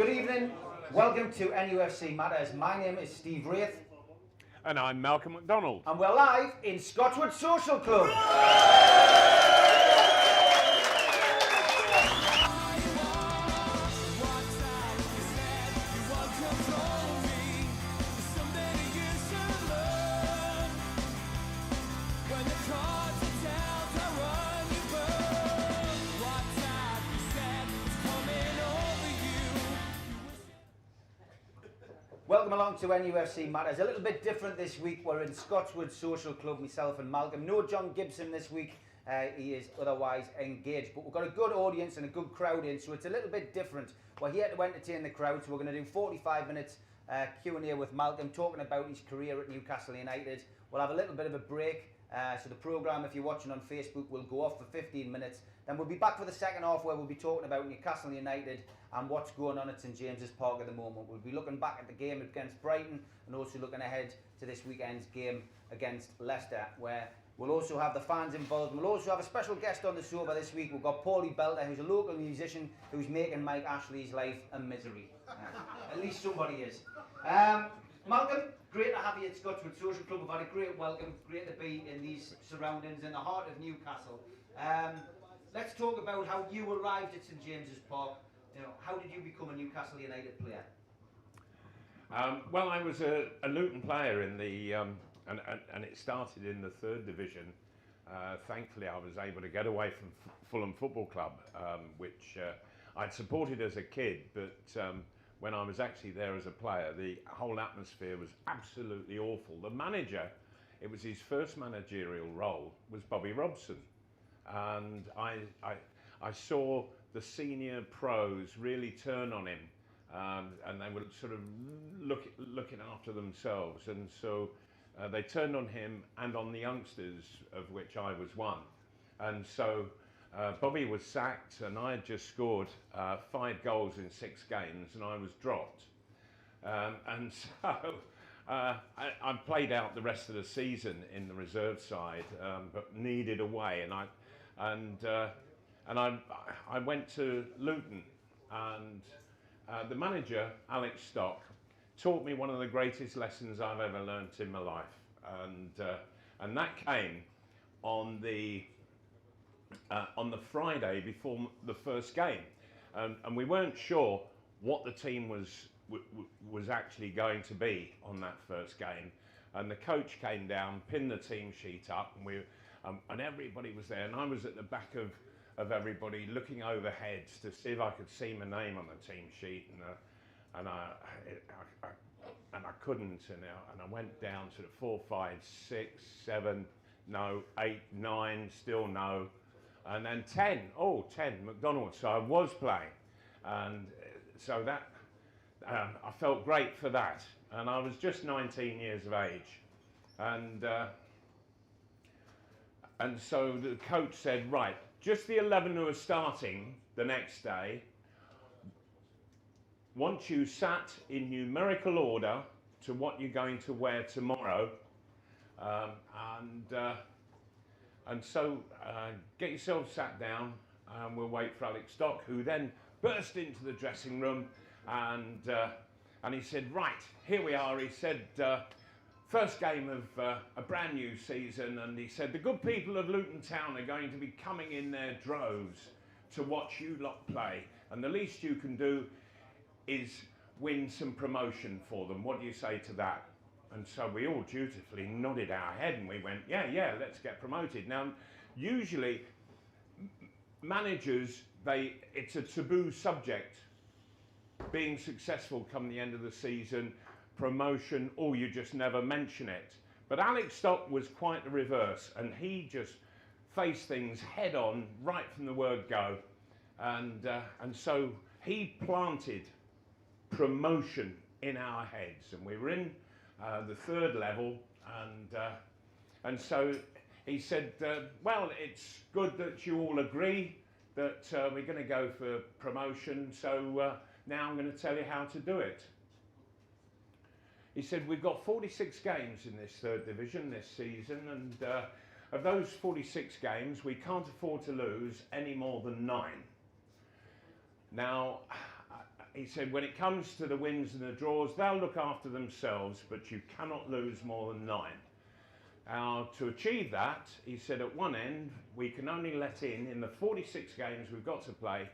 Good evening, welcome to NUFC Matters. My name is Steve Wraith. And I'm Malcolm McDonald. And we're live in Scotswood Social Club. Welcome along to NUFC Matters. A little bit different this week. We're in Scotswood Social Club, myself and Malcolm. No John Gibson this week. He is otherwise engaged. But we've got a good audience and a good crowd in, so it's a little bit different. We're here to entertain the crowd, so we're going to do 45 minutes Q&A with Malcolm, talking about his career at Newcastle United. We'll have a little bit of a break. So the programme, if you're watching on Facebook, will go off for 15 minutes. Then we'll be back for the second half where we'll be talking about Newcastle United and what's going on at St James's Park at the moment. We'll be looking back at the game against Brighton and also looking ahead to this weekend's game against Leicester, where we'll also have the fans involved. We'll also have a special guest on the sofa this week. We've got Paulie Belter, who's a local musician who's making Mike Ashley's life a misery. At least somebody is. Malcolm, great to have you at Scotswood Social Club. We've had a great welcome. Great to be in these surroundings in the heart of Newcastle. Let's talk about how you arrived at St James's Park. You know, how did you become a Newcastle United player? Well, I was a Luton player in the, and it started in the 3rd division. Thankfully, I was able to get away from Fulham Football Club, which I'd supported as a kid, but when I was actually there as a player, the whole atmosphere was absolutely awful. The manager, it was his first managerial role, was Bobby Robson. And I saw the senior pros really turn on him, and they were sort of looking after themselves. And so they turned on him and on the youngsters, of which I was one. And so Bobby was sacked, and I had just scored 5 goals in 6 games, and I was dropped. And so I played out the rest of the season in the reserve side, but needed away, and I went to Luton, and the manager, Alex Stock, taught me one of the greatest lessons I've ever learnt in my life, and that came on the Friday before the first game, and we weren't sure what the team was actually going to be on that first game, and the coach came down, pinned the team sheet up, and everybody was there, and I was at the back of everybody looking overheads to see if I could see my name on the team sheet, and I couldn't, and I went down to the 4, 5, 6, 7, no, 8, 9, still no. And then 10, 10, McDonald. So I was playing. And so that, I felt great for that. And I was just 19 years of age. And so the coach said, right, just the 11 who are starting the next day, once you sat in numerical order to what you're going to wear tomorrow, and so get yourself sat down, and we'll wait for Alex Stock, who then burst into the dressing room, and he said, right, here we are. He said, first game of a brand new season, and he said, the good people of Luton Town are going to be coming in their droves to watch you lot play, and the least you can do is win some promotion for them. What do you say to that? And so we all dutifully nodded our head, and we went, yeah, let's get promoted. Now, usually managers, it's a taboo subject, being successful come the end of the season, promotion, or you just never mention it. But Alex Stock was quite the reverse, and he just faced things head on right from the word go. And so he planted promotion in our heads, and we were in the 3rd level, and so he said, well, it's good that you all agree that we're going to go for promotion, so now I'm going to tell you how to do it. He said, we've got 46 games in this 3rd division this season, and of those 46 games, we can't afford to lose any more than 9. Now, he said, when it comes to the wins and the draws, they'll look after themselves, but you cannot lose more than 9. To achieve that, he said, at one end, we can only let in the 46 games we've got to play,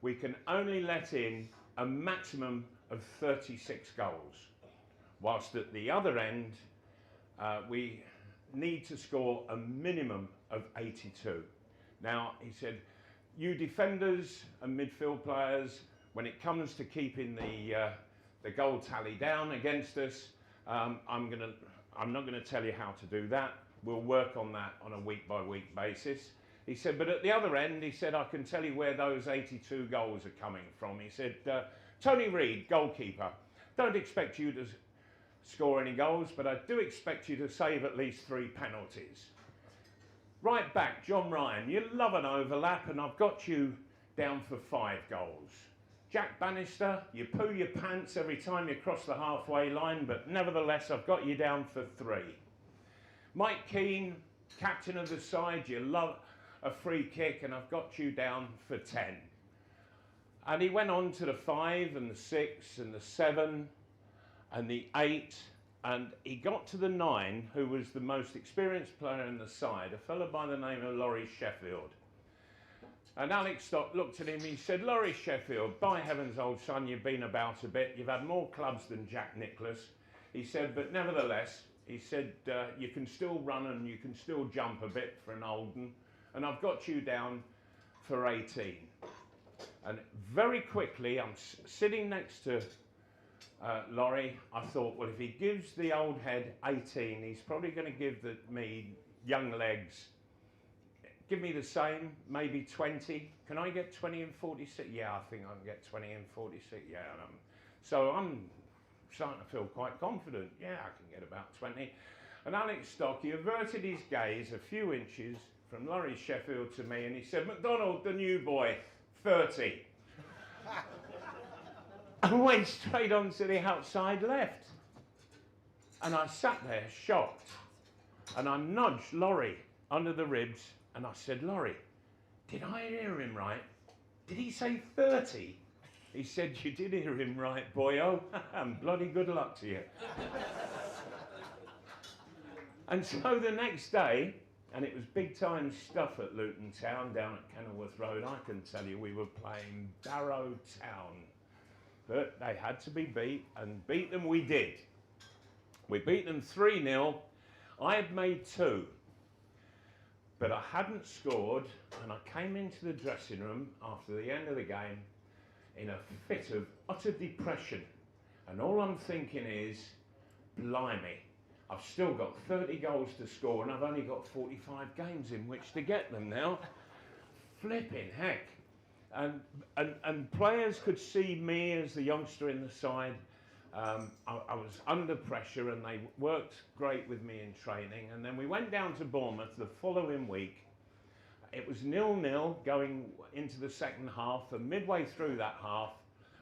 we can only let in a maximum of 36 goals. Whilst at the other end, we need to score a minimum of 82. Now, he said, you defenders and midfield players, when it comes to keeping the goal tally down against us, I'm not going to tell you how to do that. We'll work on that on a week-by-week basis. He said, but at the other end, he said, I can tell you where those 82 goals are coming from. He said, Tony Reid, goalkeeper, don't expect you to score any goals, but I do expect you to save at least 3 penalties. Right back, John Ryan, you love an overlap, and I've got you down for 5 goals. Jack Bannister, you poo your pants every time you cross the halfway line, but nevertheless, I've got you down for 3. Mike Keane, captain of the side, you love a free kick, and I've got you down for 10. And he went on to the 5 and the 6 and the 7 and the 8, and he got to the 9, who was the most experienced player in the side, a fellow by the name of Laurie Sheffield. And Alex Stock looked at him, he said, Laurie Sheffield, by heavens, old son, you've been about a bit, you've had more clubs than Jack Nicklaus. He said, but nevertheless, he said, you can still run and you can still jump a bit for an old un, and I've got you down for 18. And very quickly, I'm sitting next to Laurie. I thought, well, if he gives the old head 18, he's probably going to give me young legs. Give me the same, maybe 20. Can I get 20 and 46? Yeah, I think I can get 20 and 46. Yeah, so I'm starting to feel quite confident. Yeah, I can get about 20. And Alex Stock, he averted his gaze a few inches from Laurie Sheffield to me, and he said, McDonald, the new boy, 30. And went straight on to the outside left. And I sat there shocked. And I nudged Laurie under the ribs, and I said, Laurie, did I hear him right? Did he say 30? He said, you did hear him right, boyo, and bloody good luck to you. And so the next day, and it was big time stuff at Luton Town down at Kenilworth Road, I can tell you we were playing Barrow Town. But they had to be beat, and beat them we did. We beat them 3-0. I had made 2. But I hadn't scored, and I came into the dressing room after the end of the game in a fit of utter depression. And all I'm thinking is, blimey, I've still got 30 goals to score, and I've only got 45 games in which to get them now. Flipping heck. And players could see me as the youngster in the side. I was under pressure, and they worked great with me in training. And then we went down to Bournemouth the following week. It was 0-0 going into the second half, and midway through that half,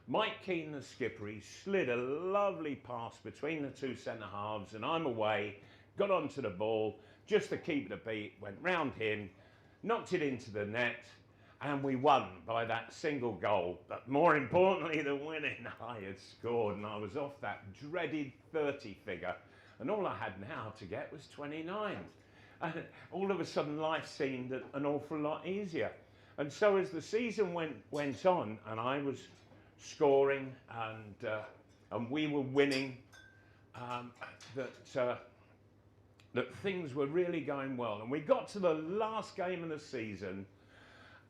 Mike Keane, the skipper, he slid a lovely pass between the 2 centre-halves, and I'm away, got onto the ball, just to keep the beat, went round him, knocked it into the net, and we won by that single goal. But more importantly than winning, I had scored, and I was off that dreaded 30 figure. And all I had now to get was 29. And all of a sudden, life seemed an awful lot easier. And so as the season went on, and I was scoring, and we were winning, that things were really going well. And we got to the last game of the season,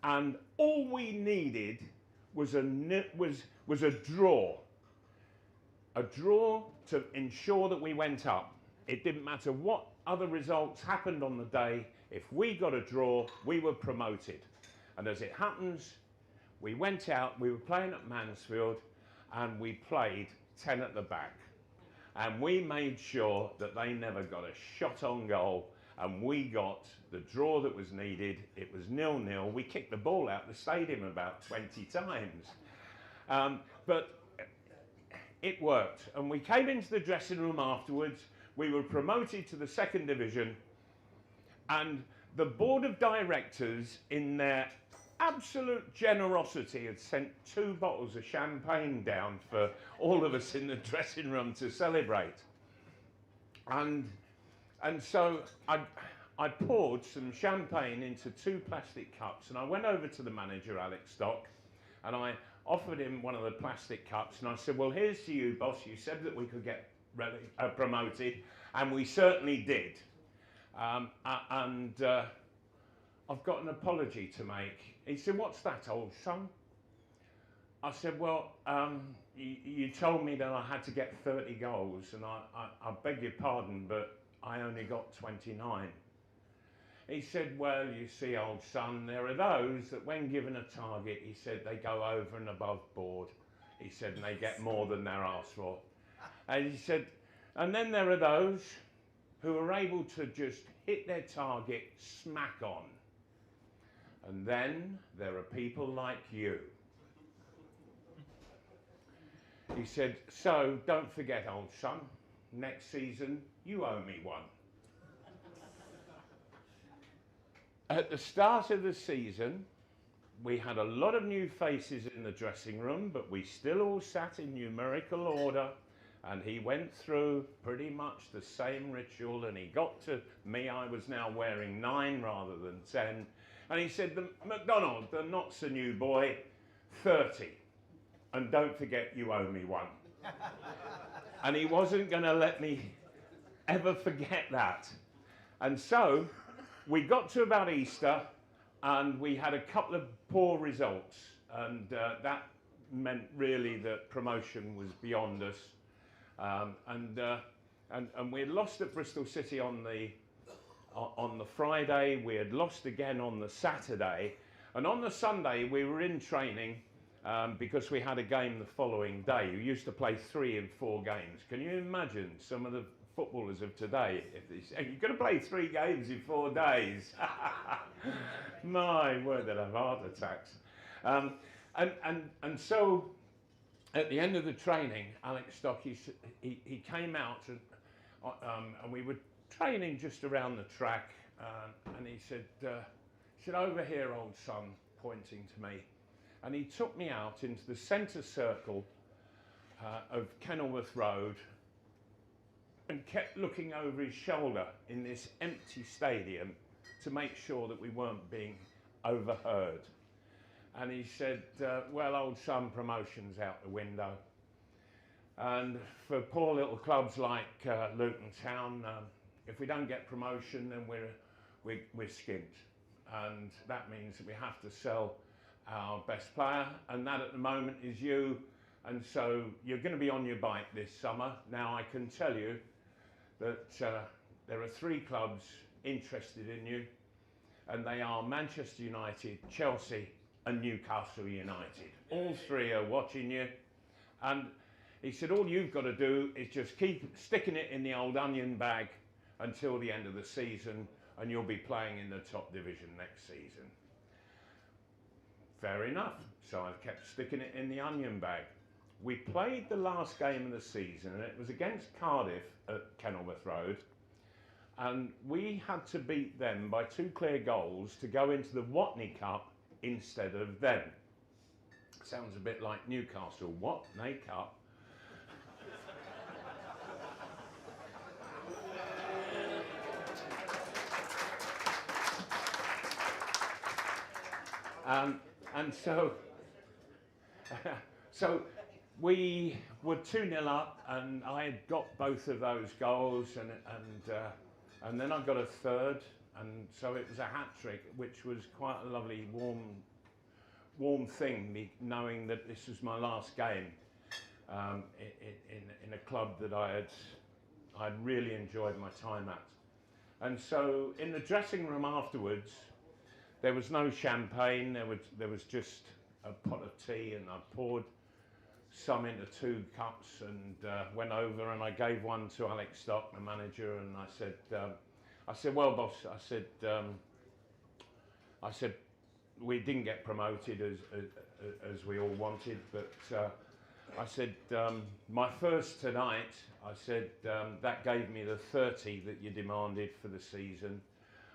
and all we needed was a draw. A draw to ensure that we went up. It didn't matter what other results happened on the day. If we got a draw, we were promoted. And as it happens, we went out, we were playing at Mansfield, and we played 10 at the back. And we made sure that they never got a shot on goal, and we got the draw that was needed. It was 0-0. We kicked the ball out the stadium about 20 times. But it worked. And we came into the dressing room afterwards. We were promoted to the 2nd division. And the board of directors, in their absolute generosity had sent 2 bottles of champagne down for all of us in the dressing room to celebrate. And so I poured some champagne into 2 plastic cups, and I went over to the manager, Alex Stock, and I offered him one of the plastic cups, and I said, well, here's to you, boss. You said that we could get promoted, and we certainly did. I've got an apology to make. He said, what's that, old son? I said, well, you told me that I had to get 30 goals, and I beg your pardon, but I only got 29. He said, well, you see, old son, there are those that when given a target, he said, they go over and above board. He said, and they get more than they're asked for. And he said, and then there are those who are able to just hit their target smack on. And then there are people like you. He said, so don't forget, old son, next season you owe me one. At the start of the season, we had a lot of new faces in the dressing room, but we still all sat in numerical order, and he went through pretty much the same ritual, and he got to me. I was now wearing 9 rather than 10, and he said, McDonald, the not so new boy, 30, and don't forget you owe me one. And he wasn't going to let me ever forget that. And so we got to about Easter, and we had a couple of poor results, and that meant really that promotion was beyond us. And we had lost at Bristol City on the Friday. We had lost again on the Saturday, and on the Sunday we were in training because we had a game the following day. We used to play 3 and 4 games. Can you imagine some of the footballers of today? If they say, you've got to play 3 games in 4 days. My word, they'd have heart attacks. And so at the end of the training, Alex Stock, he came out and we were training just around the track, and he said, over here, old son, pointing to me. And he took me out into the centre circle of Kenilworth Road and kept looking over his shoulder in this empty stadium to make sure that we weren't being overheard. And he said, well, old son, promotion's out the window. And for poor little clubs like Luton Town, if we don't get promotion, then we're skint. And that means that we have to sell our best player, and that at the moment is you. And so you're going to be on your bike this summer. Now I can tell you that there are 3 clubs interested in you, and they are Manchester United, Chelsea and Newcastle United. All 3 are watching you. And he said, all you've got to do is just keep sticking it in the old onion bag until the end of the season, and you'll be playing in the top division next season. Fair enough. So I've kept sticking it in the onion bag. We played the last game of the season, and it was against Cardiff at Kenilworth Road, and we had to beat them by 2 clear goals to go into the Watney Cup instead of them. Sounds a bit like Newcastle. Watney Cup. And so we were 2-0 up, and I had got both of those goals, and then I got a third, and so it was a hat-trick, which was quite a lovely, warm thing, knowing that this was my last game in a club that I'd really enjoyed my time at. And so in the dressing room afterwards, there was no champagne, there was just a pot of tea, and I poured some into 2 cups and went over, and I gave one to Alex Stock, my manager, and I said, well, boss, I said, we didn't get promoted as we all wanted, but I said, my first tonight, I said, that gave me the 30 that you demanded for the season.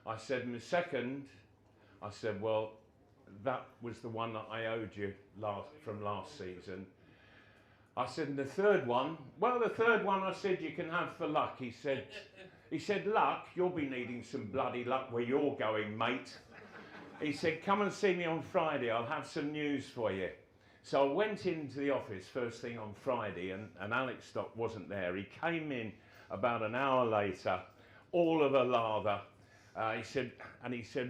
I said, my second, I said, well, that was the one that I owed you from last season. I said, and the third one, well, the third one I said you can have for luck. He said, luck, you'll be needing some bloody luck where you're going, mate. He said, come and see me on Friday, I'll have some news for you. So I went into the office first thing on Friday, and Alex Stock wasn't there. He came in about an hour later, all of a lather. He said,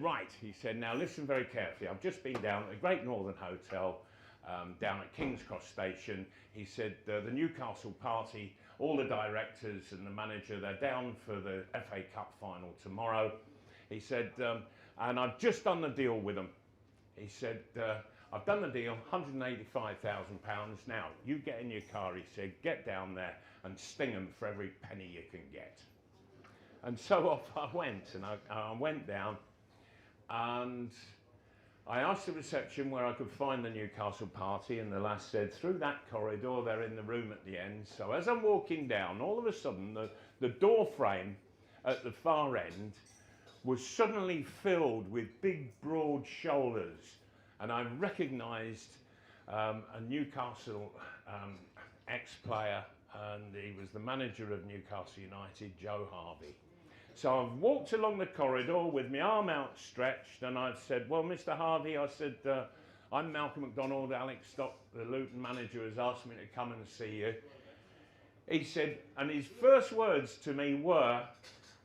right, he said, now listen very carefully. I've just been down at the Great Northern Hotel, down at King's Cross Station. He said, the Newcastle party, all the directors and the manager, they're down for the FA Cup final tomorrow. He said, and I've just done the deal with them. He said, I've done the deal, £185,000. Now, you get in your car, he said, get down there and sting them for every penny you can get. And so off I went, and I went down, and I asked the reception where I could find the Newcastle party, and the lass said, through that corridor, they're in the room at the end. So as I'm walking down, all of a sudden, the door frame at the far end was suddenly filled with big, broad shoulders. And I recognised a Newcastle ex-player, and he was the manager of Newcastle United, Joe Harvey. So I've walked along the corridor with my arm outstretched, and I've said, well, Mr. Harvey, I said, I'm Malcolm MacDonald, Alex Stock, the Luton manager, has asked me to come and see you. He said, and his first words to me were,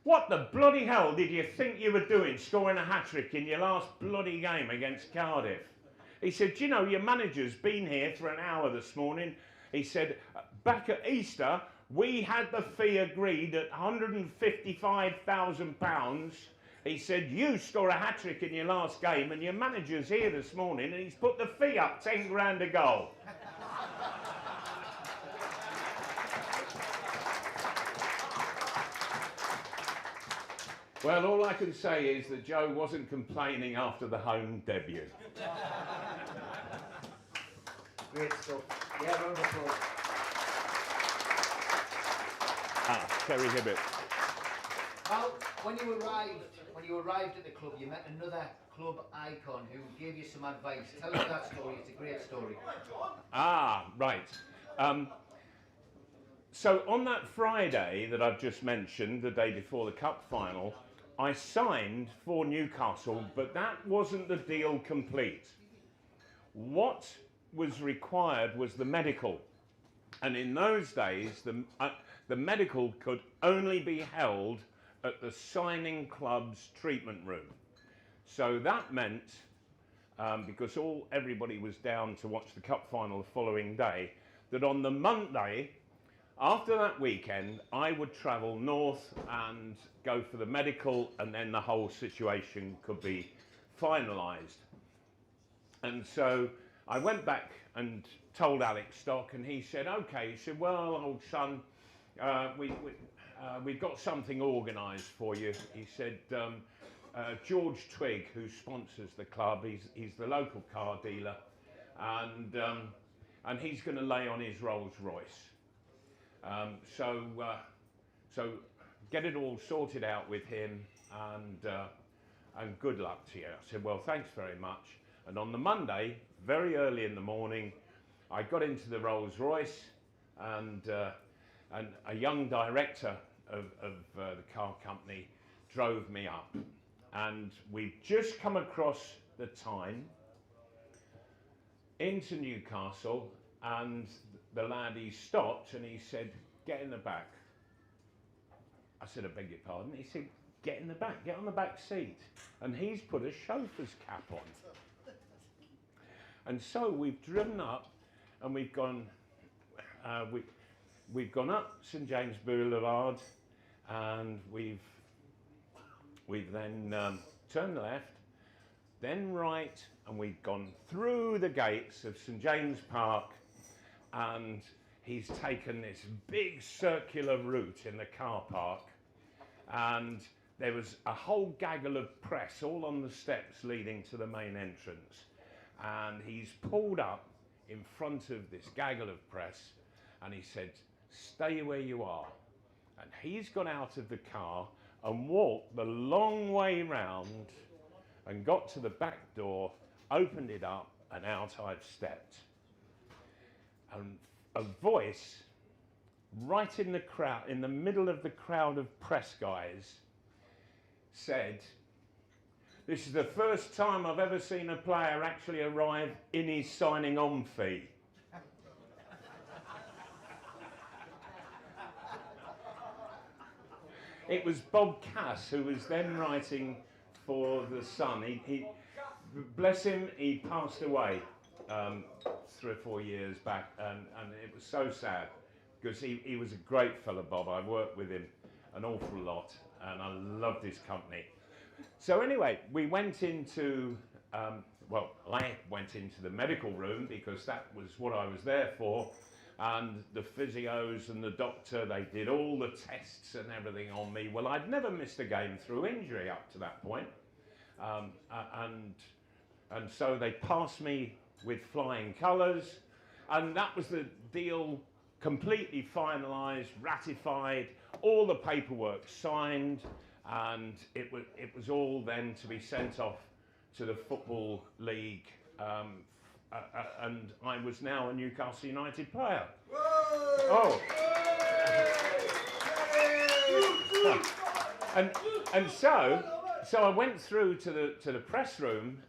what the bloody hell did you think you were doing, scoring a hat-trick in your last bloody game against Cardiff? He said, you know, your manager's been here for an hour this morning. He said, back at Easter, we had the fee agreed at £155,000. He said, you score a hat-trick in your last game, and your manager's here this morning, and he's put the fee up 10 grand a goal. Well, all I can say is that Joe wasn't complaining after the home debut. Great stuff. Yeah, round of applause. Terry Hibbett. Well, when you arrived at the club, you met another club icon who gave you some advice. Tell us that story. It's a great story. Right. So on that Friday that I've just mentioned, the day before the cup final, I signed for Newcastle, but that wasn't the deal complete. What was required was the medical. And in those days, the medical could only be held at the signing club's treatment room. So that meant, because everybody was down to watch the cup final the following day, that on the Monday, after that weekend, I would travel north and go for the medical, and then the whole situation could be finalised. And so I went back and told Alex Stock, and he said, okay. He said, well, old son, we've got something organised for you. He said, George Twigg, who sponsors the club, he's the local car dealer, and he's going to lay on his Rolls Royce. So get it all sorted out with him, and good luck to you. I said, well, thanks very much. And on the Monday, very early in the morning, I got into the Rolls Royce, and a young director of the car company drove me up. And we'd just come across the Tyne into Newcastle, and the lad, he stopped and he said, get in the back. I said, I beg your pardon. He said, get in the back, get on the back seat. And he's put a chauffeur's cap on. And so we've driven up, and we've gone up St James Boulevard, and we've then turned left, then right, and we've gone through the gates of St James Park, and he's taken this big circular route in the car park, and there was a whole gaggle of press all on the steps leading to the main entrance, and he's pulled up in front of this gaggle of press, and he said, stay where you are. And he's gone out of the car and walked the long way round and got to the back door opened it up, and out I've stepped. And a voice right in the crowd, in the middle of the crowd of press guys, said, "This is the first time I've ever seen a player actually arrive in his signing on fee." It was Bob Cass, who was then writing for The Sun. He bless him, he passed away 3 or 4 years back, and it was so sad, because he was a great fellow, Bob. I worked with him an awful lot, and I loved his company. So anyway, we went into, I went into the medical room, because that was what I was there for, and the physios and the doctor, they did all the tests and everything on me. Well, I'd never missed a game through injury up to that point, and so they passed me with flying colours, and that was the deal, completely finalised, ratified, all the paperwork signed, and it was all then to be sent off to the Football League, and I was now a Newcastle United player. Whoa! Oh. And so I went through to the press room,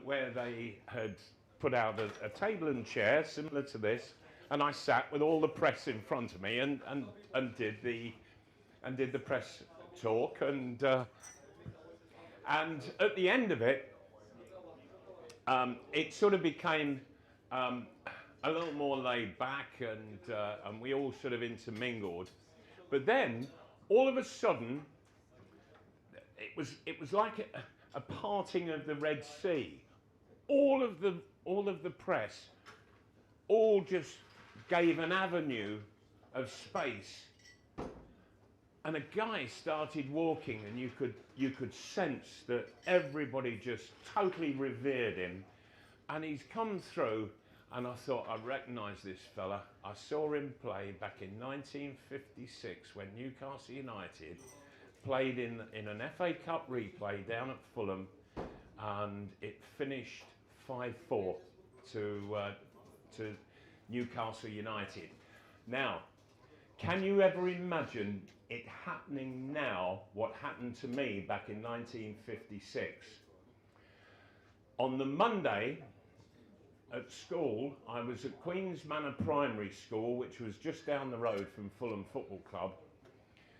where they had put out a table and chair similar to this, and I sat with all the press in front of me and did the press talk, and at the end of it, it sort of became a little more laid back, and we all sort of intermingled. But then, all of a sudden, it was like a parting of the Red Sea. All of the press, all just gave an avenue of space, and a guy started walking, and you could sense that everybody just totally revered him. And he's come through, and I thought, I recognise this fella. I saw him play back in 1956 when Newcastle United played in an FA Cup replay down at Fulham, and it finished 5-4 to Newcastle United. Now, can you ever imagine it happening now, what happened to me back in 1956? On the Monday at school, I was at Queen's Manor Primary School, which was just down the road from Fulham Football Club.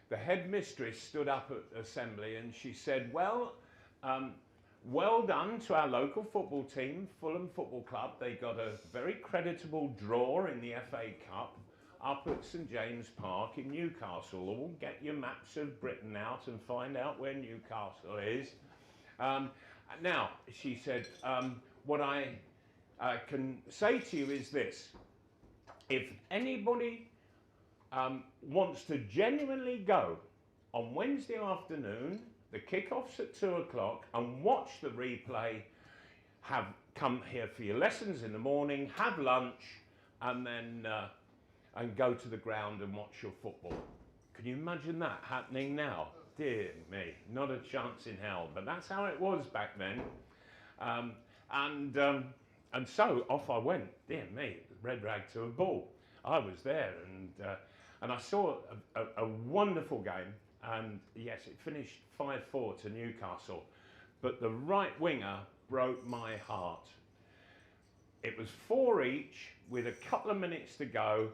The headmistress stood up at assembly, and she said, well done to our local football team, Fulham Football Club. They got a very creditable draw in the FA Cup up at St James Park in Newcastle. All get your maps of Britain out and find out where Newcastle is. Now, she said, what I can say to you is this: if anybody wants to genuinely go on Wednesday afternoon, the kickoff's at 2 o'clock, and watch the replay, come here for your lessons in the morning, have lunch, and then and go to the ground and watch your football. Can you imagine that happening now? Dear me, not a chance in hell. But that's how it was back then. And so off I went. Dear me, red rag to a bull. I was there, and I saw a wonderful game. And yes, it finished 5-4 to Newcastle. But the right winger broke my heart. It was 4 each with a couple of minutes to go,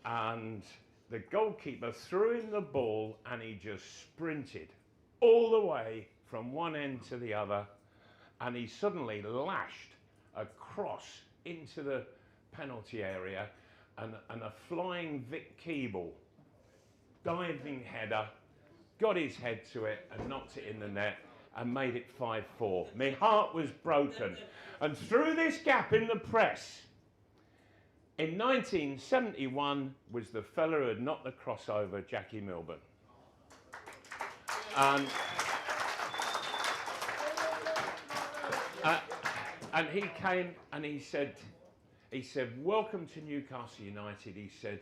and the goalkeeper threw in the ball, and he just sprinted all the way from one end to the other, and he suddenly lashed across into the penalty area, and a flying Vic Keeble diving header got his head to it and knocked it in the net and made it 5-4. My heart was broken. And through this gap in the press, in 1971 was the fella who had knocked the crossover, Jackie Milburn. And he came and he said, welcome to Newcastle United. He said,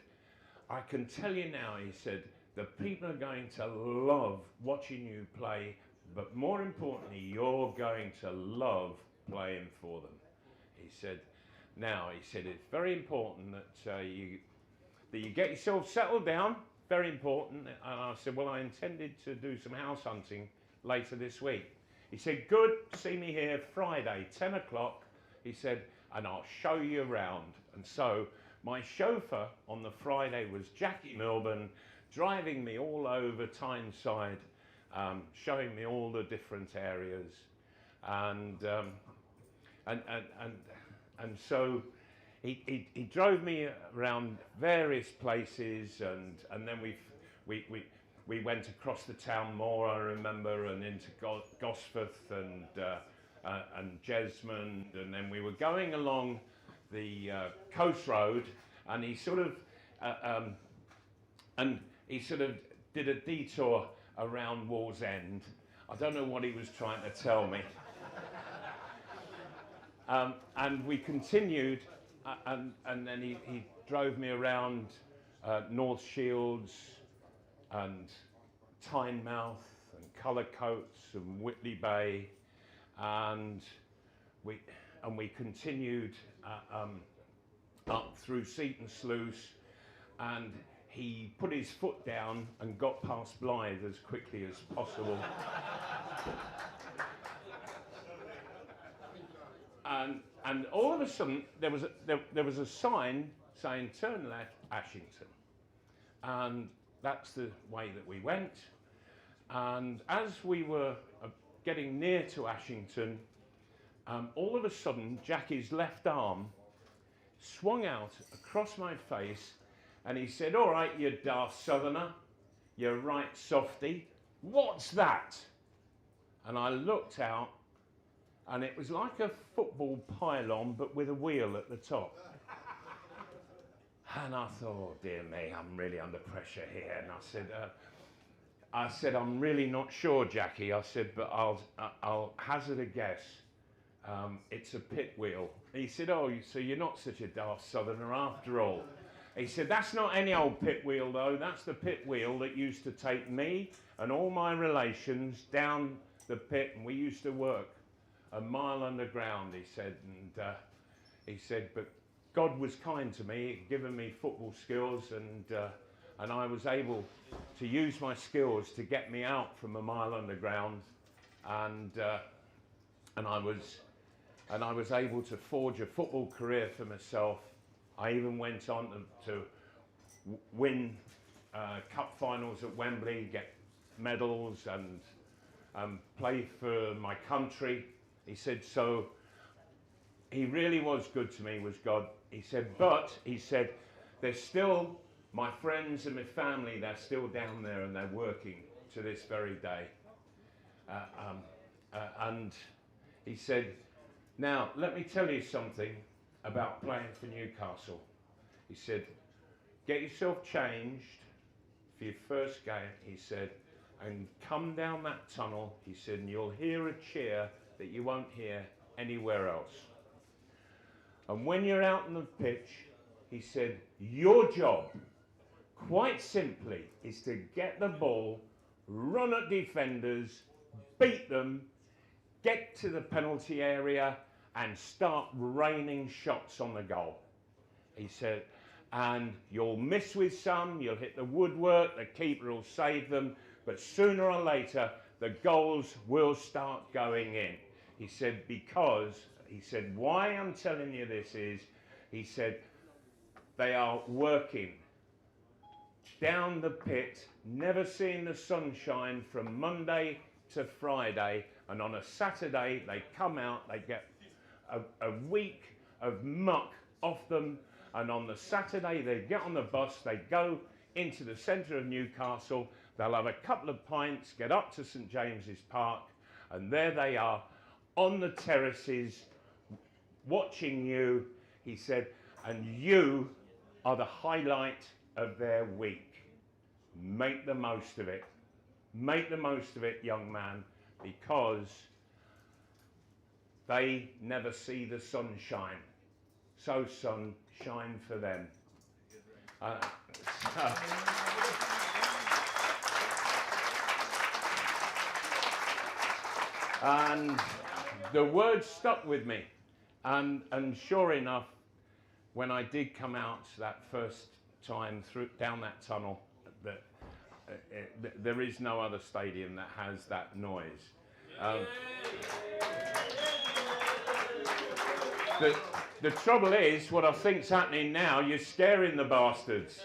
I can tell you now, he said, the people are going to love watching you play, but more importantly, you're going to love playing for them. He said, now, he said, it's very important that you get yourself settled down, very important. And I said, well, I intended to do some house hunting later this week. He said, good, see me here Friday, 10 o'clock. He said, and I'll show you around. And so my chauffeur on the Friday was Jackie Milburn, driving me all over Tyneside, showing me all the different areas. And so he drove me around various places, and then we went across the town more, I remember, and into Gosforth and Jesmond, and then we were going along the coast road, and he sort of did a detour around Wallsend. I don't know what he was trying to tell me. And we continued, and then he drove me around North Shields and Tynemouth and Cullercoats and Whitley Bay, and we continued up through Seaton Sluice, and he put his foot down and got past Blythe as quickly as possible. And all of a sudden there was a sign saying turn left Ashington, and that's the way that we went. And as we were getting near to Ashington, all of a sudden Jackie's left arm swung out across my face, and he said, all right, you daft southerner, you right softy, what's that? And I looked out, and it was like a football pylon, but with a wheel at the top. And I thought, oh dear me, I'm really under pressure here. And I said, I'm really not sure, Jackie. I said, but I'll hazard a guess. It's a pit wheel. He said, oh, so you're not such a daft southerner after all. He said, that's not any old pit wheel though. That's the pit wheel that used to take me and all my relations down the pit, and we used to work a mile underground, he said. And he said, but God was kind to me, he'd given me football skills, and I was able to use my skills to get me out from a mile underground, and I was able to forge a football career for myself. I even went on to win cup finals at Wembley, get medals, and play for my country. He said, so he really was good to me, was God. He said, but he said, there's still my friends and my family, they're still down there and they're working to this very day. And he said, now let me tell you something about playing for Newcastle. He said, get yourself changed for your first game, he said, and come down that tunnel, he said, and you'll hear a cheer that you won't hear anywhere else. And when you're out on the pitch, he said, your job, quite simply, is to get the ball, run at defenders, beat them, get to the penalty area, and start raining shots on the goal. He said, and you'll miss with some, you'll hit the woodwork, the keeper will save them, but sooner or later, the goals will start going in. He said, because, he said, why I'm telling you this is, he said, they are working down the pit, never seeing the sunshine from Monday to Friday, and on a Saturday they come out, they get a week of muck off them, and on the Saturday they get on the bus, they go into the centre of Newcastle, they'll have a couple of pints, get up to St James's Park, and there they are on the terraces watching you, he said, and you are the highlight of their week. Make the most of it. Make the most of it, young man, because they never see the sunshine. So sun, shine for them. And the words stuck with me, and sure enough, when I did come out that first time through down that tunnel, that there is no other stadium that has that noise. The trouble is, what I think's happening now, you're scaring the bastards.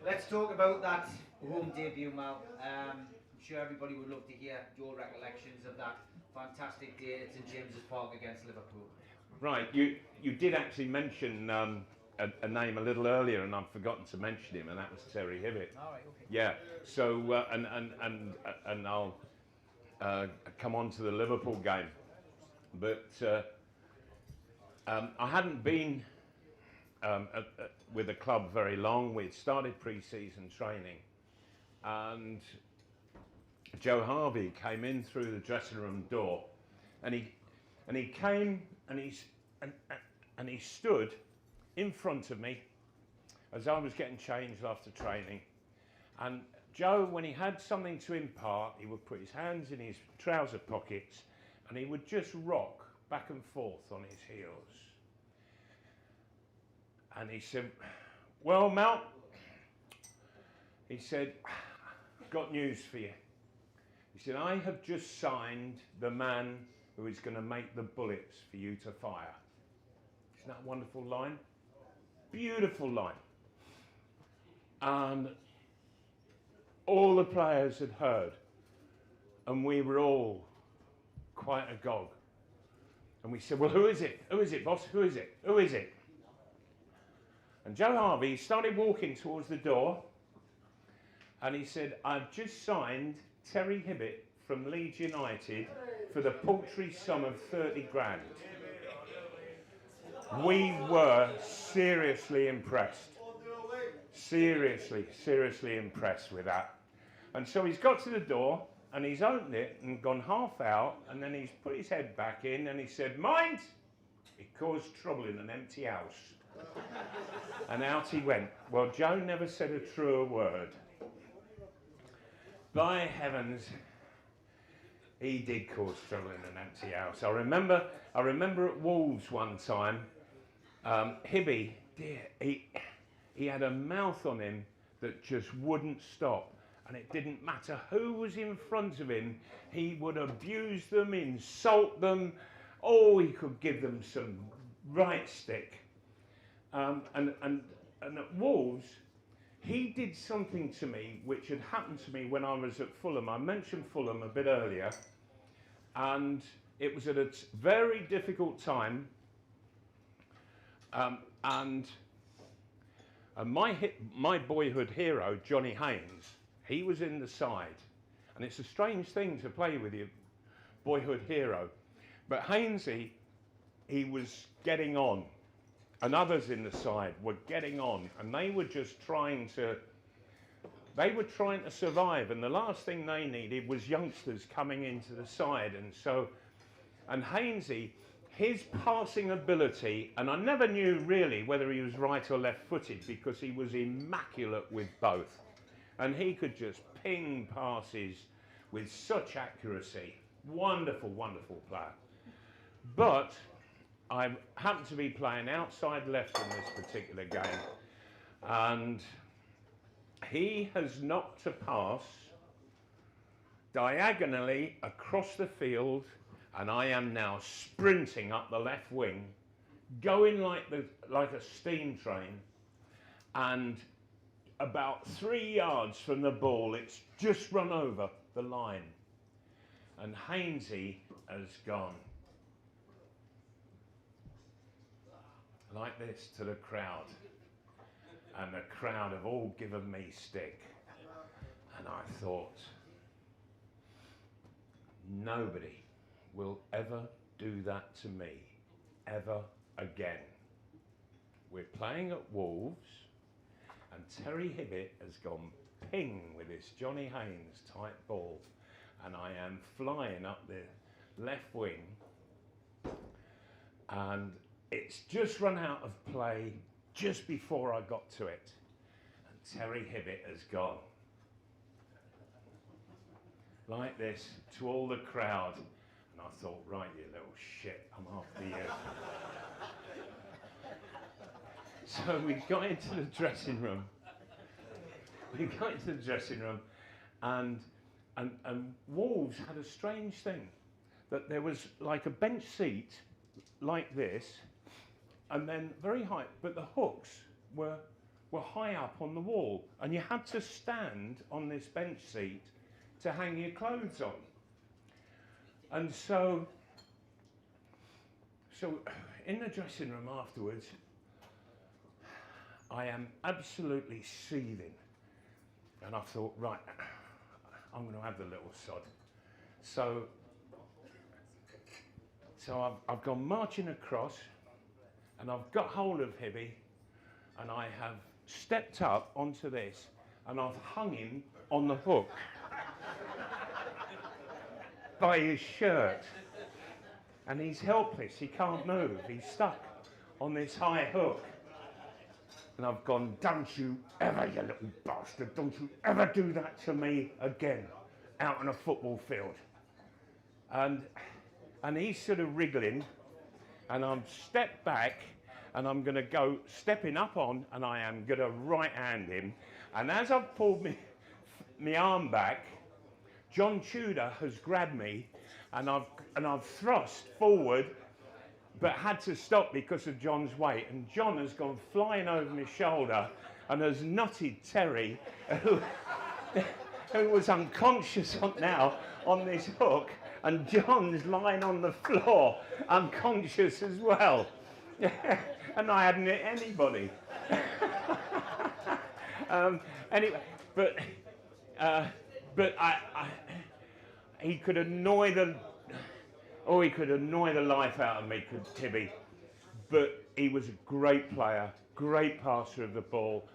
Let's talk about that home debut, Mal. I'm sure everybody would love to hear your recollections of that fantastic day at St James's Park against Liverpool. Right, you did actually mention a name a little earlier, and I've forgotten to mention him, and that was Terry Hibbett. All right, okay. Yeah. So and I'll come on to the Liverpool game, but I hadn't been with the club very long. We'd started pre-season training, and Joe Harvey came in through the dressing room door, and he came and he stood in front of me as I was getting changed after training. And Joe, when he had something to impart, he would put his hands in his trouser pockets and he would just rock back and forth on his heels. And he said, "Well, Mal," he said, "got news for you." He said, "I have just signed the man who is going to make the bullets for you to fire." Isn't that a wonderful line? Beautiful line. And all the players had heard, and we were all quite agog. And we said, "Well, who is it? Who is it, boss? Who is it? Who is it?" And Joe Harvey started walking towards the door, and he said, "I've just signed Terry Hibbett from Leeds United for the paltry sum of 30 grand. We were seriously impressed. Seriously impressed with that. And so he's got to the door and he's opened it and gone half out, and then he's put his head back in and he said, "Mind, it caused trouble in an empty house." And out he went. Well, Joe never said a truer word. By heavens, he did cause trouble in an empty house. I remember at Wolves one time, Hibby, dear, he had a mouth on him that just wouldn't stop. And it didn't matter who was in front of him, he would abuse them, insult them. Oh, he could give them some right stick. And at Wolves, he did something to me which had happened to me when I was at Fulham. I mentioned Fulham a bit earlier, and it was at a very difficult time. And my boyhood hero, Johnny Haynes, he was in the side. And it's a strange thing to play with your boyhood hero. But Hainesy, he was getting on. And others in the side were getting on, and they were just trying to survive, and the last thing they needed was youngsters coming into the side. And Hainesy, his passing ability, and I never knew really whether he was right or left footed because he was immaculate with both, and he could just ping passes with such accuracy. Wonderful player. But I happened to be playing outside left in this particular game, and he has knocked a pass diagonally across the field, and I am now sprinting up the left wing, going like a steam train, and about 3 yards from the ball, it's just run over the line, and Hainesy has gone like this to the crowd, and the crowd have all given me stick, and I thought, nobody will ever do that to me ever again. We're playing at Wolves, and Terry Hibbett has gone ping with this Johnny Haynes type ball, and I am flying up the left wing, and it's just run out of play just before I got to it, and Terry Hibbett has gone. like this to all the crowd. And I thought, right, you little shit, I'm after you. So we got into the dressing room. And Wolves had a strange thing, that there was like a bench seat like this, and then very high, but the hooks were high up on the wall, and you had to stand on this bench seat to hang your clothes on. And so in the dressing room afterwards, I am absolutely seething. And I thought, right, I'm going to have the little sod. So I've gone marching across, and I've got hold of Hibby, and I have stepped up onto this, and I've hung him on the hook by his shirt. And he's helpless, he can't move, he's stuck on this high hook. And I've gone, don't you ever, you little bastard, don't you ever do that to me again out on a football field. And he's sort of wriggling, and I'm stepped back, and I'm going to go stepping up on, and I am going to right-hand him. And as I've pulled my arm back, John Tudor has grabbed me, and I've thrust forward, but had to stop because of John's weight. And John has gone flying over my shoulder and has nutted Terry, who was unconscious now on this hook, and John's lying on the floor, unconscious as well. And I hadn't hit anybody. Anyway, but he could annoy the life out of me, could Tibby. But he was a great player, great passer of the ball,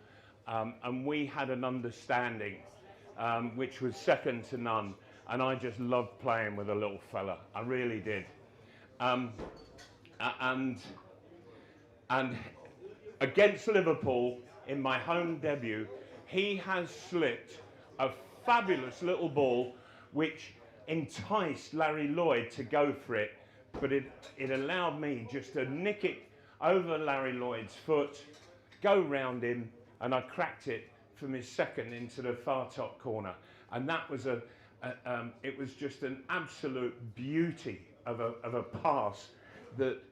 and we had an understanding which was second to none. And I just loved playing with a little fella. I really did. And against Liverpool in my home debut, he has slipped a fabulous little ball which enticed Larry Lloyd to go for it, but it allowed me just to nick it over Larry Lloyd's foot, go round him, and I cracked it from his second into the far top corner. And that was it was just an absolute beauty of a pass that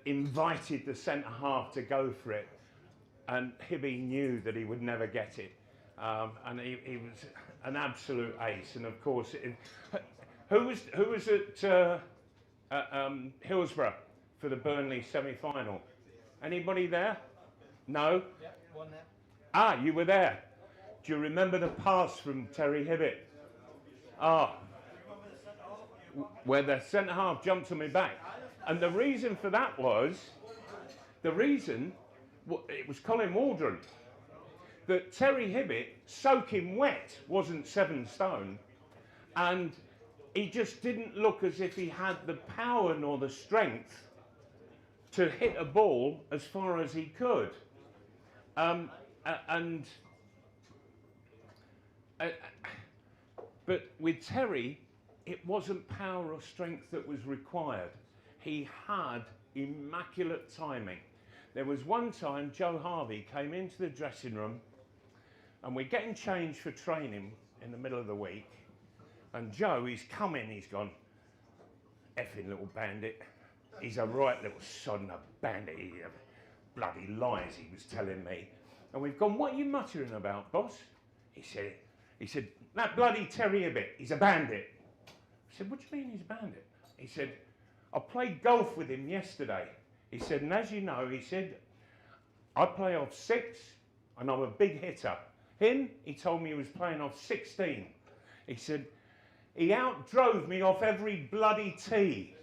invited the centre half to go for it, and Hibby knew that he would never get it, and he was an absolute ace. And of course, who was at Hillsborough for the Burnley semi-final? Anybody there? No? Yeah, one there. Ah, you were there. Do you remember the pass from Terry Hibbett? Ah, where the centre half jumped on my back. And the reason for that was, it was Colin Waldron, that Terry Hibbett, soaking wet, wasn't 7 stone, and he just didn't look as if he had the power nor the strength to hit a ball as far as he could. But with Terry, it wasn't power or strength that was required. He had immaculate timing. There was one time Joe Harvey came into the dressing room, and we're getting changed for training in the middle of the week, and Joe, he's come in, he's gone, effing little bandit. He's a right little sod and a bandit. He bloody lies, he was telling me. And we've gone, what are you muttering about, boss? He said, that bloody Terry Hibbett, he's a bandit. I said, what do you mean he's a bandit? He said, I played golf with him yesterday. He said, and as you know, he said, I play off 6 and I'm a big hitter. Him, he told me he was playing off 16. He said, he outdrove me off every bloody tee.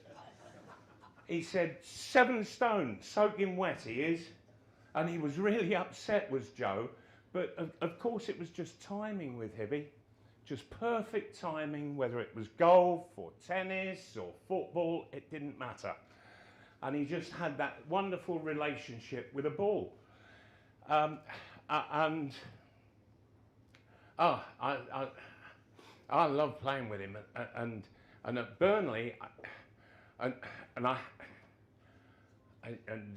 He said, 7 stone, soaking wet he is. And he was really upset, was Joe. But of course it was just timing with Hibby. Just perfect timing, whether it was golf or tennis or football, it didn't matter. And he just had that wonderful relationship with a ball. I I love playing with him, and at Burnley, and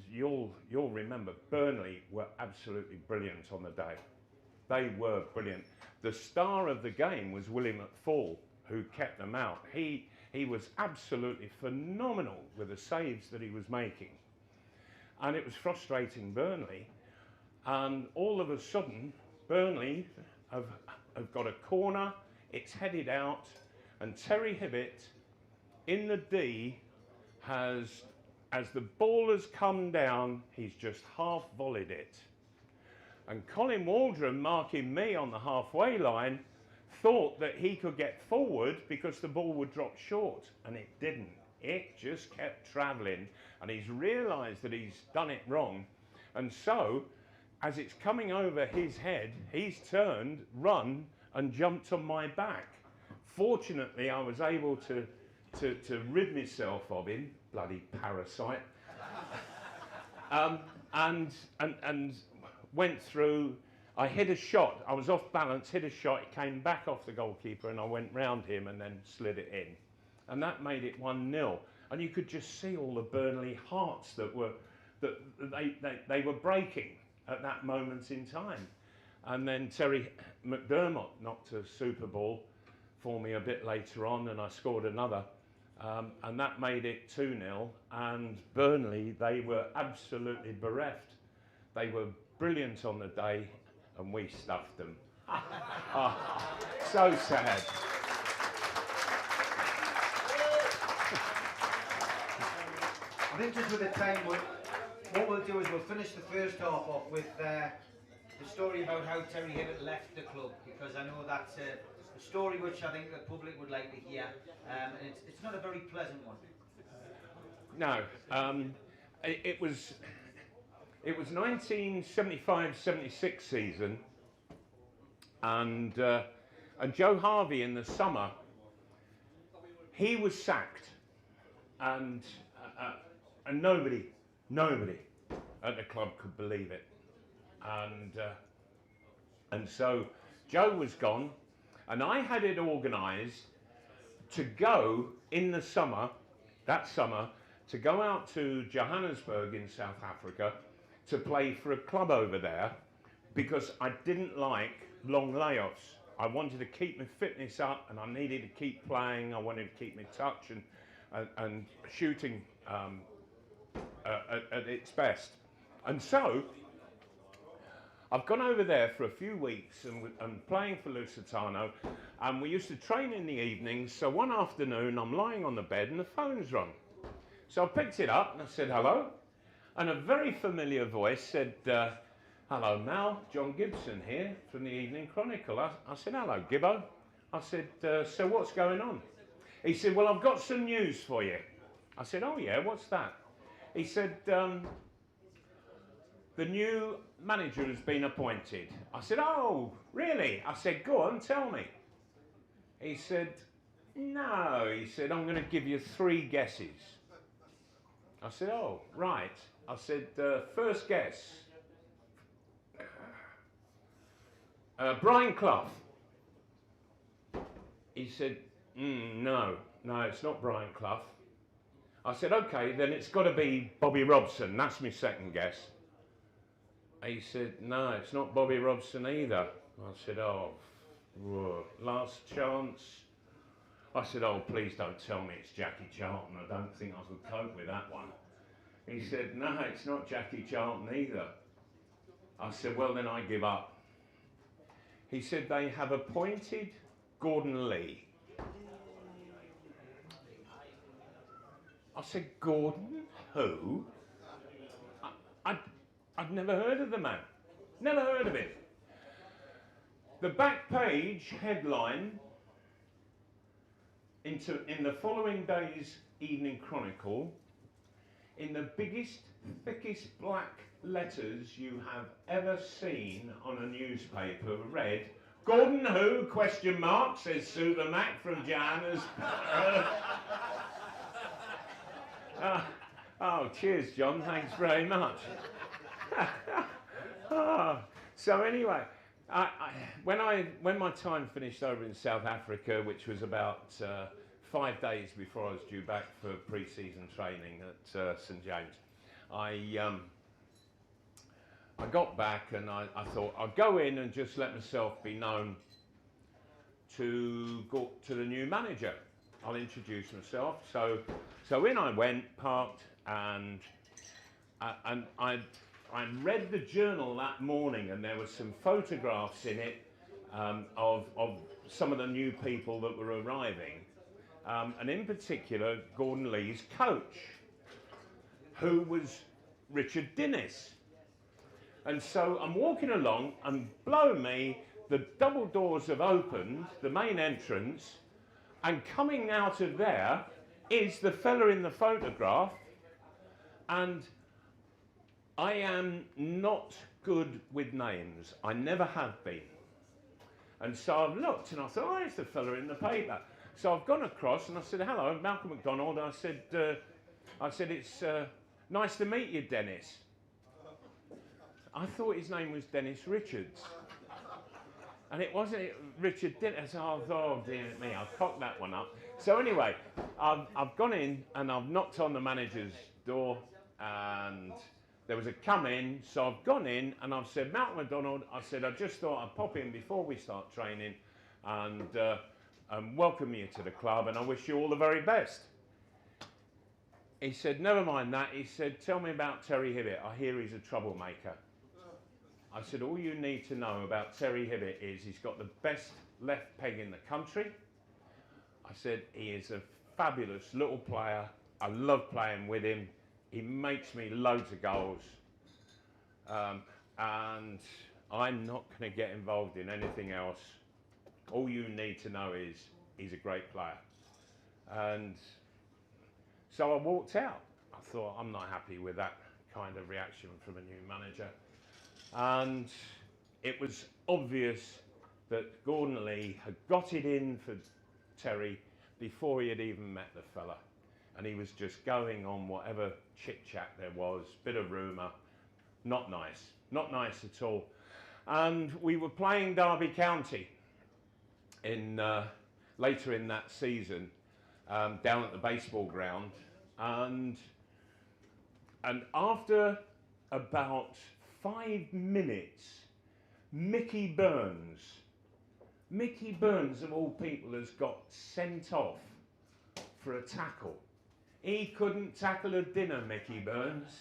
you'll remember Burnley were absolutely brilliant on the day. They were brilliant. The star of the game was William McFall, who kept them out. He was absolutely phenomenal with the saves that he was making, and it was frustrating Burnley. And all of a sudden, Burnley have got a corner. It's headed out, and Terry Hibbett in the D has, as the ball has come down, he's just half volleyed it. And Colin Waldron, marking me on the halfway line, thought that he could get forward because the ball would drop short, and it didn't. It just kept travelling, and he's realised that he's done it wrong. And so, as it's coming over his head, he's turned, run, and jumped on my back. Fortunately, I was able to rid myself of him, bloody parasite, and went through. I hit a shot. I was off balance, hit a shot. It came back off the goalkeeper, and I went round him and then slid it in, and that made it 1-0. And you could just see all the Burnley hearts that they were breaking at that moment in time. And then Terry McDermott knocked a super ball for me a bit later on, and I scored another. And that made it 2-0. And Burnley, they were absolutely bereft. They were brilliant on the day, and we stuffed them. So sad. I think just with the time, what we'll do is we'll finish the first half off with the story about how Terry Hibbett left the club, because I know that's a story which I think the public would like to hear, and it's not a very pleasant one. No, it was 1975-76 season, and Joe Harvey in the summer, he was sacked, and nobody at the club could believe it, and so Joe was gone, and I had it organised to go in the summer, to go out to Johannesburg in South Africa to play for a club over there, because I didn't like long layoffs. I wanted to keep my fitness up, and I needed to keep playing. I wanted to keep my touch and shooting at its best. And so I've gone over there for a few weeks and playing for Lusitano, and we used to train in the evenings. So one afternoon I'm lying on the bed and the phone's rung. So I picked it up and I said hello, and a very familiar voice said, hello Mal, John Gibson here from the Evening Chronicle. I said, hello Gibbo. I said, so what's going on? He said, well, I've got some news for you. I said, oh yeah, what's that? He said, the new manager has been appointed. I said, oh, really? I said, go on, tell me. He said, no. He said, I'm going to give you 3 guesses. I said, oh, right. I said, first guess. Brian Clough. He said, no, it's not Brian Clough. I said, okay, then it's got to be Bobby Robson. That's my second guess. He said, no, it's not Bobby Robson either. I said, oh, whoa, last chance. I said, oh, please don't tell me it's Jackie Charlton. I don't think I could cope with that one. He said, no, it's not Jackie Charlton either. I said, well, then I give up. He said, they have appointed Gordon Lee. I said, Gordon who? I'd never heard of the man. Never heard of him. The back page headline in the following day's Evening Chronicle, in the biggest, thickest black letters you have ever seen on a newspaper, read, Gordon who, question mark, says Supermac from Johannesburg. Oh, cheers, John. Thanks very much. So anyway, When my time finished over in South Africa, which was about 5 days before I was due back for pre-season training at St James, I got back and I thought I'd go in and just let myself be known to the new manager. I'll introduce myself. So in I went, parked, and I read the journal that morning, and there were some photographs in it of some of the new people that were arriving, and in particular Gordon Lee's coach, who was Richard Dinnis. And so I'm walking along, and blow me, the double doors have opened, the main entrance, and coming out of there is the fella in the photograph, and I am not good with names. I never have been. And so I've looked and I thought, oh, it's the fella in the paper. So I've gone across and I said, hello, Malcolm McDonald. I said, it's nice to meet you, Dennis. I thought his name was Dennis Richards. And it wasn't Richard Dennis. I thought, oh, dear me, I've cocked that one up. So anyway, I've gone in and I've knocked on the manager's door, and there was a come in. So I've gone in and I've said, Malcolm McDonald, I said, I just thought I'd pop in before we start training and welcome you to the club, and I wish you all the very best. He said, never mind that. He said, tell me about Terry Hibbett. I hear he's a troublemaker. I said, all you need to know about Terry Hibbett is he's got the best left peg in the country. I said, he is a fabulous little player. I love playing with him. He makes me loads of goals. And I'm not going to get involved in anything else. All you need to know is he's a great player. And so I walked out. I thought, I'm not happy with that kind of reaction from a new manager. And it was obvious that Gordon Lee had got it in for Terry before he had even met the fella. And he was just going on whatever chit-chat there was, bit of rumour, not nice at all. And we were playing Derby County later in that season, down at the baseball ground. And after about 5 minutes, Mickey Burns of all people has got sent off for a tackle. He couldn't tackle a dinner, Mickey Burns,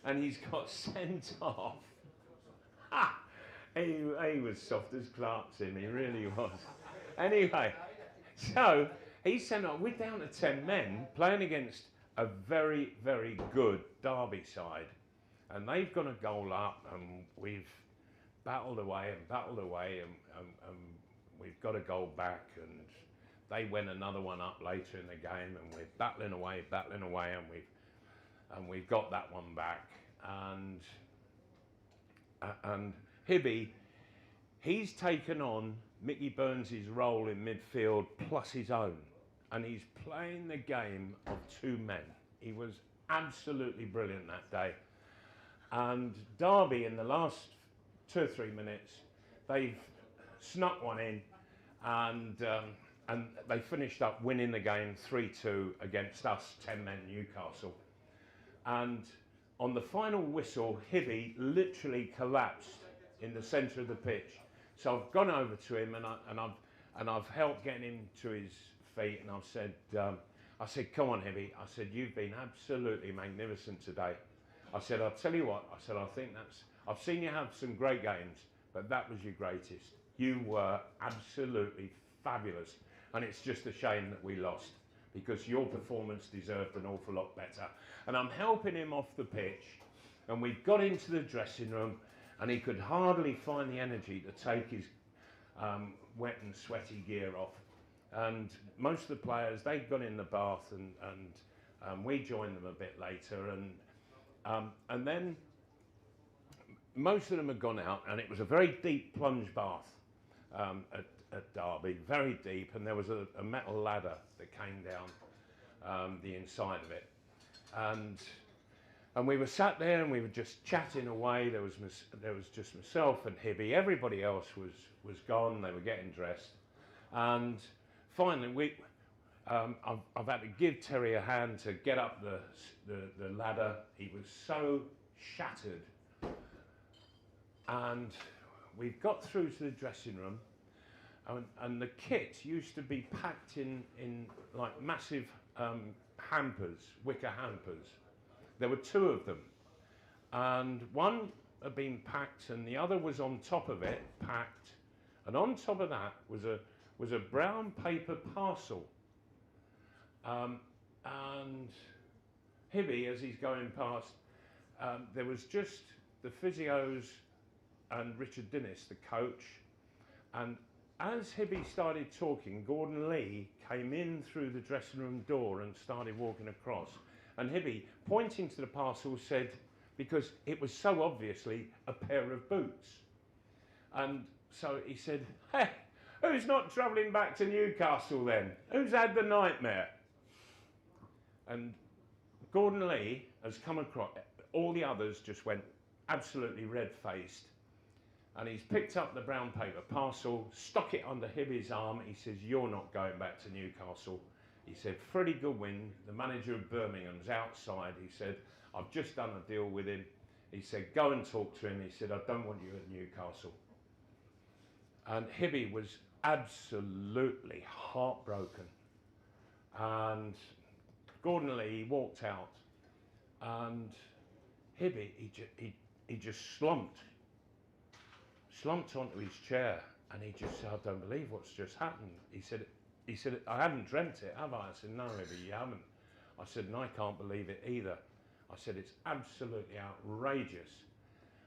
and he's got sent off. Ha! He was soft as Clark's him, he really was. Anyway, so he's sent off. We're down to 10 men playing against a very, very good Derby side. And they've got a goal up, and we've battled away, and we've got a goal back, and they went another one up later in the game, and we're battling away, and we've got that one back. And Hibby, he's taken on Mickey Burns' role in midfield plus his own, and he's playing the game of two men. He was absolutely brilliant that day. And Derby, in the last 2 or 3 minutes, they've snuck one in, and they finished up winning the game 3-2 against us, 10 men Newcastle. And on the final whistle, Hibby literally collapsed in the centre of the pitch. So I've gone over to him and I've helped getting him to his feet, and I said, come on, Hibby. I said, you've been absolutely magnificent today. I said, I'll tell you what, I said, I think I've seen you have some great games, but that was your greatest. You were absolutely fabulous. And it's just a shame that we lost, because your performance deserved an awful lot better. And I'm helping him off the pitch, and we got into the dressing room, and he could hardly find the energy to take his wet and sweaty gear off. And most of the players, they'd gone in the bath, and we joined them a bit later, and then most of them had gone out, and it was a very deep plunge bath at Derby, very deep, and there was a metal ladder that came down the inside of it. And And we were sat there and we were just chatting away. There was just myself and Hibby. Everybody else was gone. They were getting dressed. And finally, I've had to give Terry a hand to get up the ladder. He was so shattered. And we got through to the dressing room. And the kit used to be packed in like massive hampers, wicker hampers. There were two of them, and one had been packed and the other was on top of it, packed, and on top of that was a brown paper parcel. And Hibby, as he's going past, there was just the physios and Richard Dinnis, the coach, and as Hibby started talking, Gordon Lee came in through the dressing room door and started walking across. And Hibby, pointing to the parcel, said, because it was so obviously a pair of boots. And so he said, hey, who's not travelling back to Newcastle then? Who's had the nightmare? And Gordon Lee has come across, all the others just went absolutely red-faced. And he's picked up the brown paper parcel, stuck it under Hibby's arm. He says, you're not going back to Newcastle. He said, Freddie Goodwin, the manager of Birmingham's outside. He said, I've just done a deal with him. He said, go and talk to him. He said, I don't want you at Newcastle. And Hibby was absolutely heartbroken. And Gordon Lee walked out. And Hibby, he just slumped onto his chair, and he just said, I don't believe what's just happened. He said, I haven't dreamt it, have I? I said, no, Hibby, you haven't. I said, and I can't believe it either. I said, it's absolutely outrageous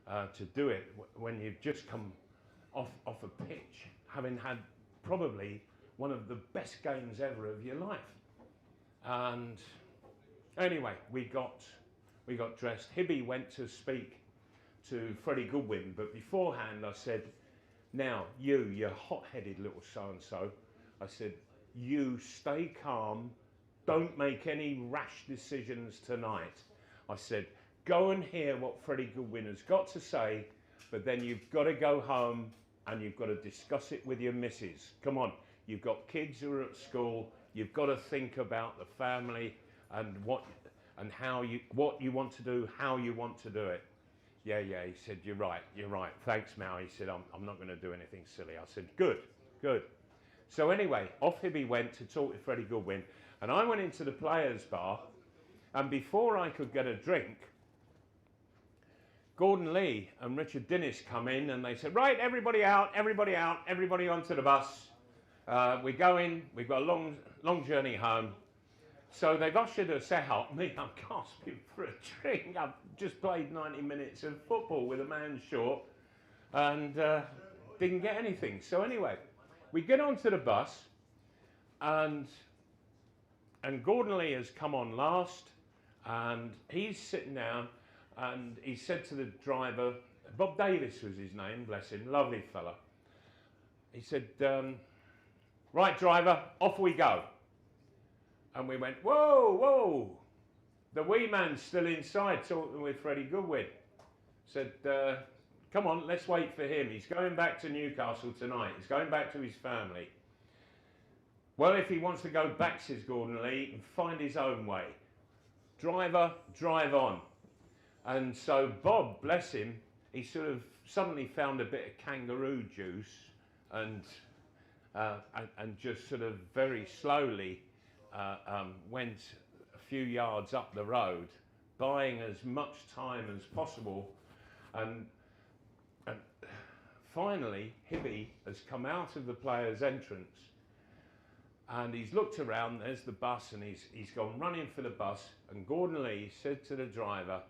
to do it when you've just come off a pitch, having had probably one of the best games ever of your life. And anyway, we got dressed. Hibby went to speak to Freddie Goodwin, but beforehand I said, now you hot-headed little so-and-so, I said, you stay calm, don't make any rash decisions tonight. I said, go and hear what Freddie Goodwin has got to say, but then you've got to go home and you've got to discuss it with your missus. Come on, you've got kids who are at school, you've got to think about the family and what you want to do, how you want to do it. Yeah, he said, you're right, thanks, Mal. He said, I'm not going to do anything silly. I said, good. So anyway, off Hibby went to talk to Freddie Goodwin, and I went into the players' bar, and before I could get a drink, Gordon Lee and Richard Dinnis come in, and they said, right, everybody everybody onto the bus. We're going, we've got a long journey home. So they've ushered us out. Me, I'm gasping for a drink. I've just played 90 minutes of football with a man short and didn't get anything. So anyway, we get onto the bus and Gordon Lee has come on last and he's sitting down and he said to the driver, Bob Davis was his name, bless him, lovely fella. He said, right driver, off we go. And we went, whoa, the wee man's still inside talking with Freddie Goodwin. Said, come on, let's wait for him. He's going back to Newcastle tonight. He's going back to his family. Well, if he wants to go back, says Gordon Lee, and find his own way. Driver, drive on. And so Bob, bless him, he sort of suddenly found a bit of kangaroo juice and just sort of very slowly went a few yards up the road, buying as much time as possible, and finally Hibby has come out of the players' entrance, and he's looked around. There's the bus, and he's gone running for the bus. And Gordon Lee said to the driver,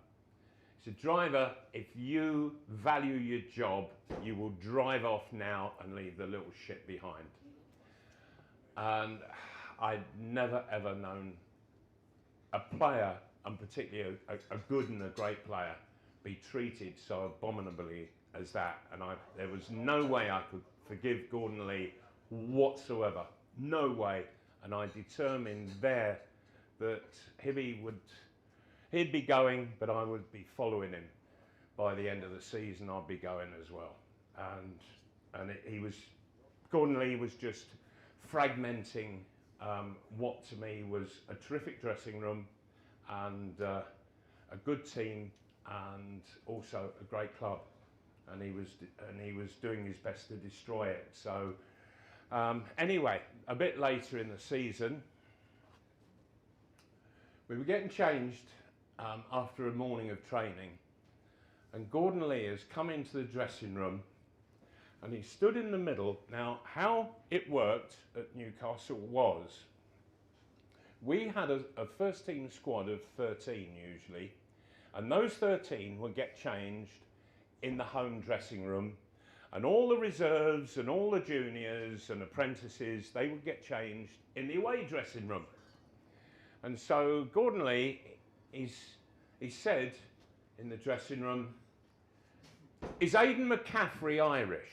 he said, driver, if you value your job, you will drive off now and leave the little shit behind. And I'd never ever known a player, and particularly a good and a great player, be treated so abominably as that. And there was no way I could forgive Gordon Lee whatsoever. No way. And I determined there that Hibby he'd be going, but I would be following him. By the end of the season, I'd be going as well. Gordon Lee was just fragmenting what to me was a terrific dressing room and a good team and also a great club. And he was doing his best to destroy it. So anyway, a bit later in the season, we were getting changed after a morning of training, and Gordon Lee has come into the dressing room and he stood in the middle. Now, how it worked at Newcastle was, we had a first team squad of 13 usually, and those 13 would get changed in the home dressing room, and all the reserves and all the juniors and apprentices, they would get changed in the away dressing room. And so Gordon Lee, he said in the dressing room, "Is Aidan McCaffrey Irish?"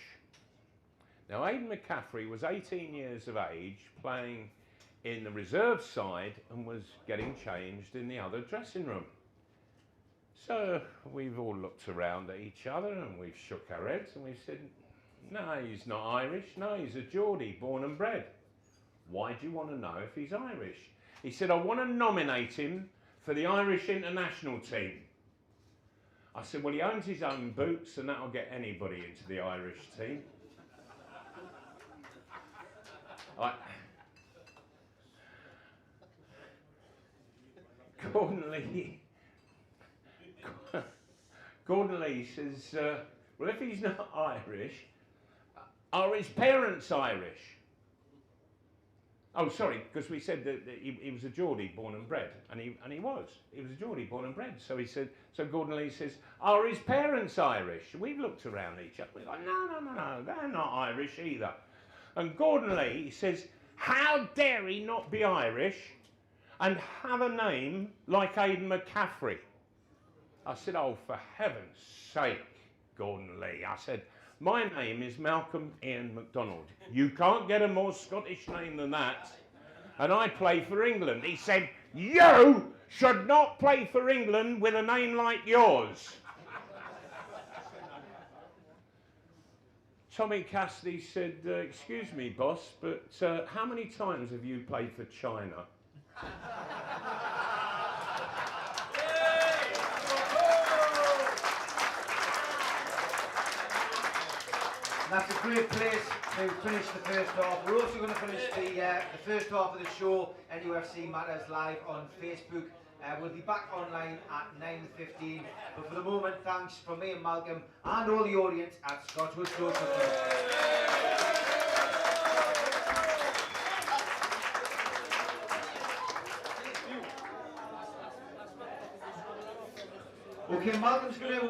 Now, Aidan McCaffrey was 18 years of age, playing in the reserve side and was getting changed in the other dressing room. So we've all looked around at each other and we've shook our heads and we've said, "No, he's not Irish. No, he's a Geordie, born and bred." "Why do you want to know if he's Irish?" He said, "I want to nominate him for the Irish international team." I said, "Well, he owns his own boots and that'll get anybody into the Irish team." Gordon Lee says, "Well, if he's not Irish, are his parents Irish?" Oh, sorry, because we said that he was a Geordie, born and bred, and he was a Geordie, born and bred. So he said, so Gordon Lee says, "Are his parents Irish?" We've looked around each other. We're like, no, they're not Irish either. And Gordon Lee says, "How dare he not be Irish and have a name like Aidan McCaffrey?" I said, "Oh, for heaven's sake, Gordon Lee." I said, "My name is Malcolm Ian MacDonald. You can't get a more Scottish name than that. And I play for England." He said, "You should not play for England with a name like yours." Tommy Cassidy said, "Excuse me, boss, but how many times have you played for China?" That's a great place to finish the first half. We're also going to finish the first half of the show, NUFC Matters, live on Facebook. We'll be back online at 9:15. But for the moment, thanks from me and Malcolm and all the audience at Scotswood Social Club. Okay, Malcolm's going to